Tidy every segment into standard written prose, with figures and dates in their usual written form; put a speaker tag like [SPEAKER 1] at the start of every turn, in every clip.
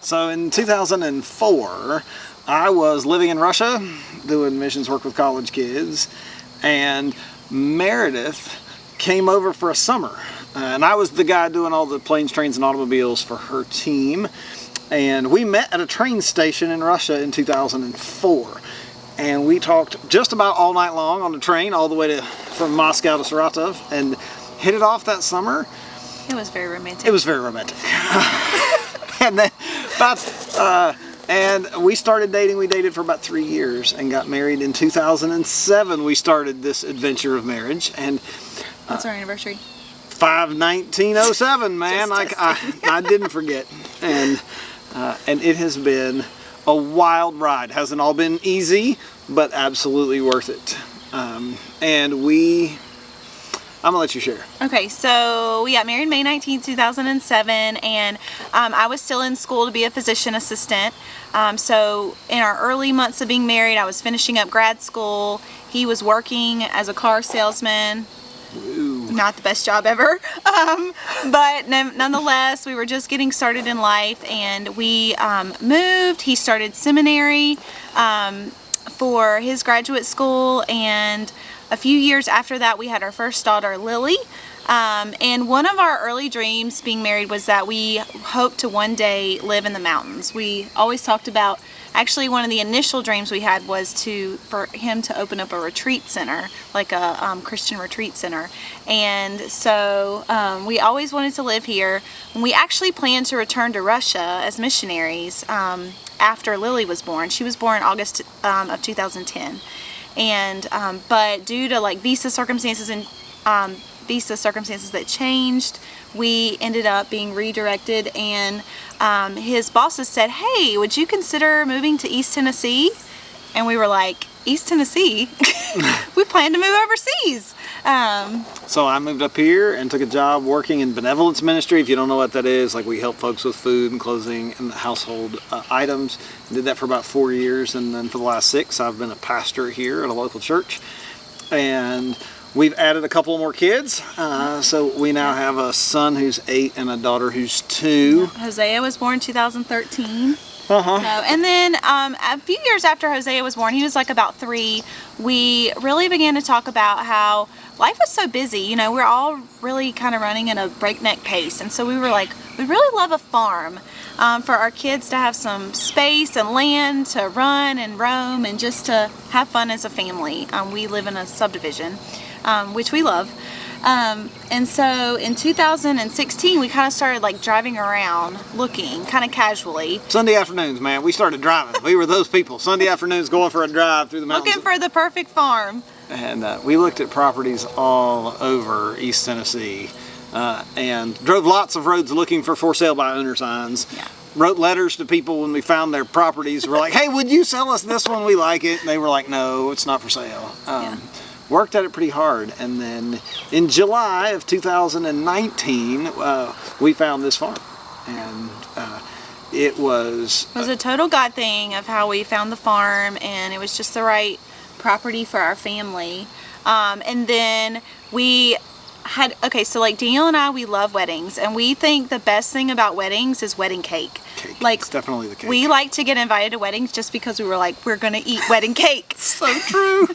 [SPEAKER 1] So in 2004, I was living in Russia doing missions work with college kids, and Meredith came over for a summer. And I was the guy doing all the planes, trains, and automobiles for her team. And we met at a train station in Russia in 2004. And we talked just about all night long on the train all the way from Moscow to Saratov, and hit it off that summer.
[SPEAKER 2] It was very romantic.
[SPEAKER 1] It was very romantic. And then and we started dating. We dated for about 3 years and got married in 2007. We started this adventure of marriage. And
[SPEAKER 2] what's our anniversary?
[SPEAKER 1] 5/19/07, man. I didn't forget. And it has been a wild ride. Hasn't all been easy, but absolutely worth it. I'm gonna let you share.
[SPEAKER 2] Okay, so we got married May 19, 2007, and I was still in school to be a physician assistant. So in our early months of being married, I was finishing up grad school. He was working as a car salesman.
[SPEAKER 1] Ooh.
[SPEAKER 2] Not the best job ever, but nonetheless, we were just getting started in life, and we moved. He started seminary for his graduate school, and a few years after that, we had our first daughter, Lily. And one of our early dreams being married was that we hoped to one day live in the mountains. We always talked about, actually one of the initial dreams we had was for him to open up a retreat center, like a Christian retreat center. And so we always wanted to live here. And we actually planned to return to Russia as missionaries after Lily was born. She was born August of 2010. And but due to like visa circumstances that changed, we ended up being redirected, and his bosses said, hey, would you consider moving to East Tennessee? And we were like, East Tennessee? We plan to move overseas.
[SPEAKER 1] So I moved up here and took a job working in benevolence ministry. If you don't know what that is, like we help folks with food and clothing and household items. Did that for about 4 years, and then for the last 6, I've been a pastor here at a local church. And we've added a couple more kids. So we now have a son who's 8 and a daughter who's 2.
[SPEAKER 2] Hosea was born 2013.
[SPEAKER 1] Uh-huh.
[SPEAKER 2] So, and then a few years after Hosea was born, he was like about 3, we really began to talk about how life was so busy. You know, we're all really kind of running at a breakneck pace. And so we were like, we'd really love a farm for our kids to have some space and land to run and roam and just to have fun as a family. We live in a subdivision, which we love. And so in 2016, we kind of started like driving around, looking kind of casually.
[SPEAKER 1] Sunday afternoons, man, we started driving. We were those people. Sunday afternoons going for a drive through the mountains.
[SPEAKER 2] Looking for the perfect farm.
[SPEAKER 1] And we looked at properties all over East Tennessee and drove lots of roads looking for sale by owner signs.
[SPEAKER 2] Yeah.
[SPEAKER 1] Wrote letters to people when we found their properties. We're like, hey, would you sell us this one? We like it. And they were like, no, it's not for sale. Worked at it pretty hard, and then in July of 2019 we found this farm, and it was
[SPEAKER 2] a total God thing of how we found the farm, and it was just the right property for our family. And then we had, so like Daniel and I, we love weddings, and we think the best thing about weddings is wedding cake. Like,
[SPEAKER 1] it's definitely the cake.
[SPEAKER 2] We like to get invited to weddings just because we were like, we're gonna eat wedding cake.
[SPEAKER 1] So true.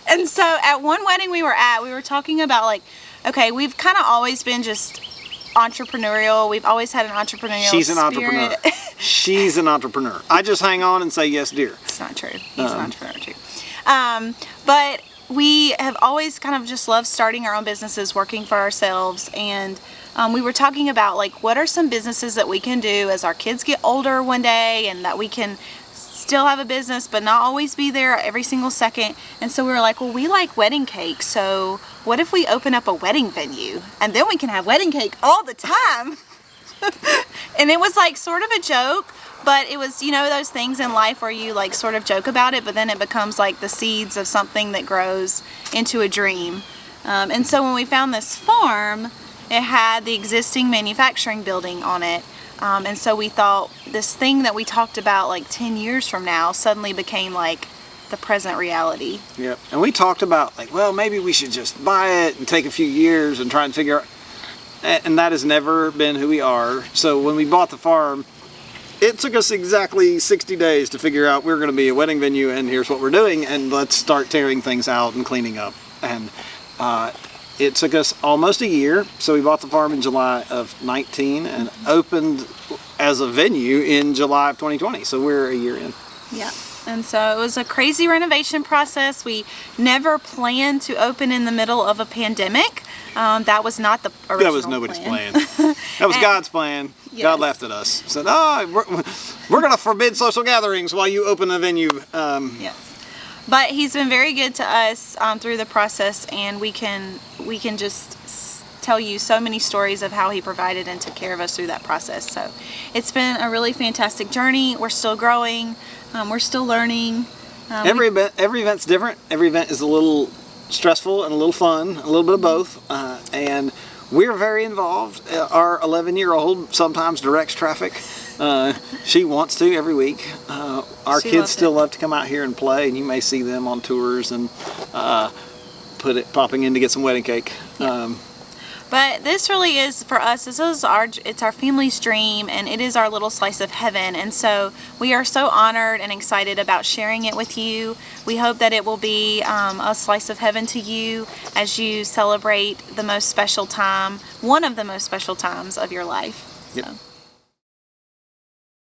[SPEAKER 2] And so at one wedding we were talking about like, okay, we've kind of always been just entrepreneurial. We've always had an entrepreneurial
[SPEAKER 1] She's an
[SPEAKER 2] spirit.
[SPEAKER 1] entrepreneur. She's an entrepreneur. I just hang on and say yes, dear.
[SPEAKER 2] It's not true. He's an entrepreneur too. But we have always kind of just loved starting our own businesses, working for ourselves, and we were talking about like what are some businesses that we can do as our kids get older one day, and that we can still have a business but not always be there every single second. And so we were like, well, we like wedding cake, so what if we open up a wedding venue and then we can have wedding cake all the time? And it was like sort of a joke, but it was, you know, those things in life where you like sort of joke about it, but then it becomes like the seeds of something that grows into a dream. And so when we found this farm, it had the existing manufacturing building on it. And so we thought this thing that we talked about like 10 years from now suddenly became like the present reality.
[SPEAKER 1] Yep. And we talked about like, well, maybe we should just buy it and take a few years and try and figure out. And that has never been who we are. So when we bought the farm, it took us exactly 60 days to figure out we're going to be a wedding venue and here's what we're doing, and let's start tearing things out and cleaning up. And it took us almost a year. So we bought the farm in July of 19 and opened as a venue in July of 2020. So we're a year in.
[SPEAKER 2] Yeah. And so it was a crazy renovation process. We never planned to open in the middle of a pandemic. That was not the original
[SPEAKER 1] That was nobody's plan. That was God's plan.
[SPEAKER 2] Yes.
[SPEAKER 1] God laughed at us. Said, "Oh, we're going to forbid social gatherings while you open a venue."
[SPEAKER 2] Yes. But he's been very good to us through the process, and we can just tell you so many stories of how he provided and took care of us through that process. So it's been a really fantastic journey. We're still growing. We're still learning.
[SPEAKER 1] Every event's different. Every event is a little stressful and a little fun, a little bit of both. And we're very involved. Our 11-year-old sometimes directs traffic. She wants to every week. Our kids still love to come out here and play, and you may see them on tours and popping in to get some wedding cake.
[SPEAKER 2] Yeah. But this really is, for us, it's our family's dream, and it is our little slice of heaven. And so we are so honored and excited about sharing it with you. We hope that it will be a slice of heaven to you as you celebrate the most special time, one of the most special times of your life.
[SPEAKER 1] Yep.
[SPEAKER 2] So.